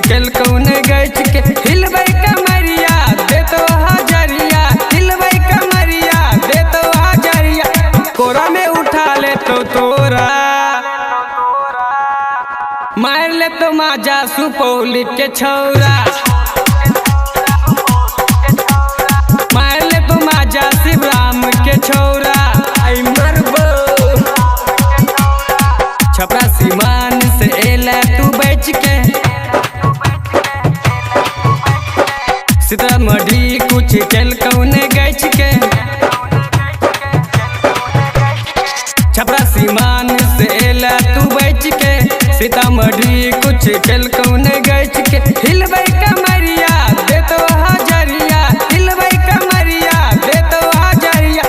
केल कौने गच के हिलबै कमरिया दे तो हजरिया, हिलबै कमरिया दे तो हजरिया, कोरा में उठा ले तो तोरा मार ले तो माजा सुपौली के छौरा, मार ले तो माजा शिवराम के छौरा। आई मरबो छपरा सीमान से एला तू बच के, सीतामढ़ी कुछ चल कौने गच के, छपरा सीमान से एला तू बच के, सीतामढ़ी कुछ चल कौने गच के। हिलबै कमरिया दे तो हजरिया, हिलबै कमरिया दे तो हजरिया,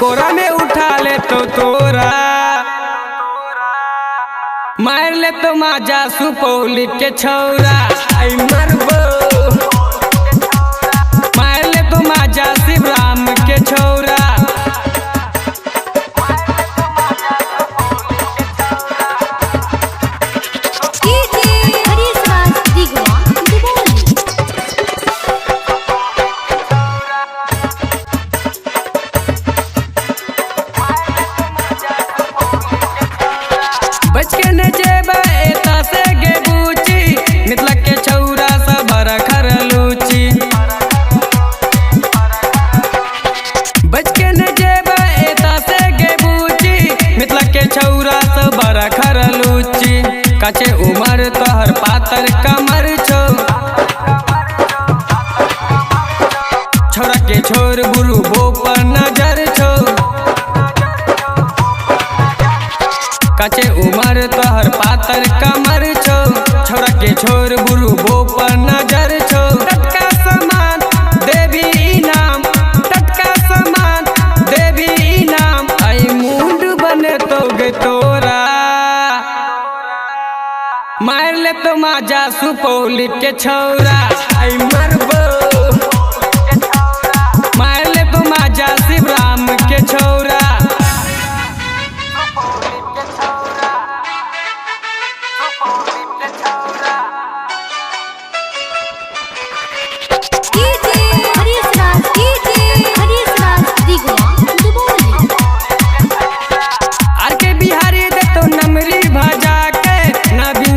कोरा में उठा ले तो तोरा मार ले तो माजा सुपौली के छौरा। आई मरबो मार ले तो माजा शिवराम के छौरा। बच के न जेबा एता से गे बूची, मिथिला के छौरा सब रखर लूची। बच के न जेबा एता से गे बूची, मिथिला के छौरा सब रखर लूची। कचे उमर तोहर पातर कमर छो, छोरा के छोर बुरु बो पर नजर छो। कचे उमर तोहर पातर कमर छो, छोरा के छोर बुरु बो पर नजर छो। टटका समान देवी इनाम, टटका समान देवी इनाम, आई मुंड बने तो गे तोरा मार ले तो माजा सुपौली के छौरा। आई मरबो मार ले तो माजा शिवराम के छौरा।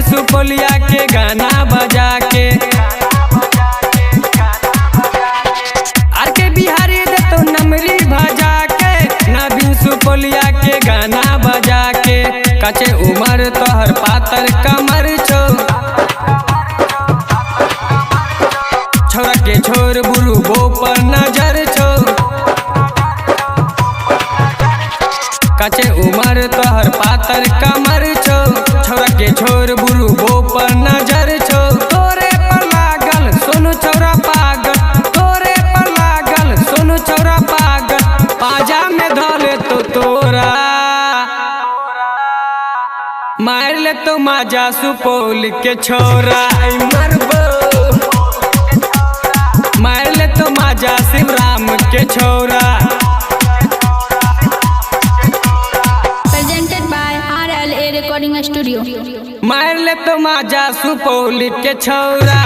सुपौलिया के गाना बजा के, आर के बिहारी दे तो नमरी भजा के, नबीन सुपौलिया के गाना बजा के। कचे उमर तोहर पातर कमर छो, छोरा के छोर बुरु बो पर नजर छो। कचे उमर तोहर पातर कमर छो, छोरा के छोर बुरु बो पर नजर छो। तोरे पर लागल सोनू छौरा पागल, तोरे पर लागल सोनू छौरा पागल, पाजा में धले तो तोरा मार ले तो माजा सुपौल के छौरा। आई मरबो मार ले तो माजा शिवराम के छौरा। रिकॉर्डिंग स्टूडियो मार ले तो माजा सुपौली के छौरा।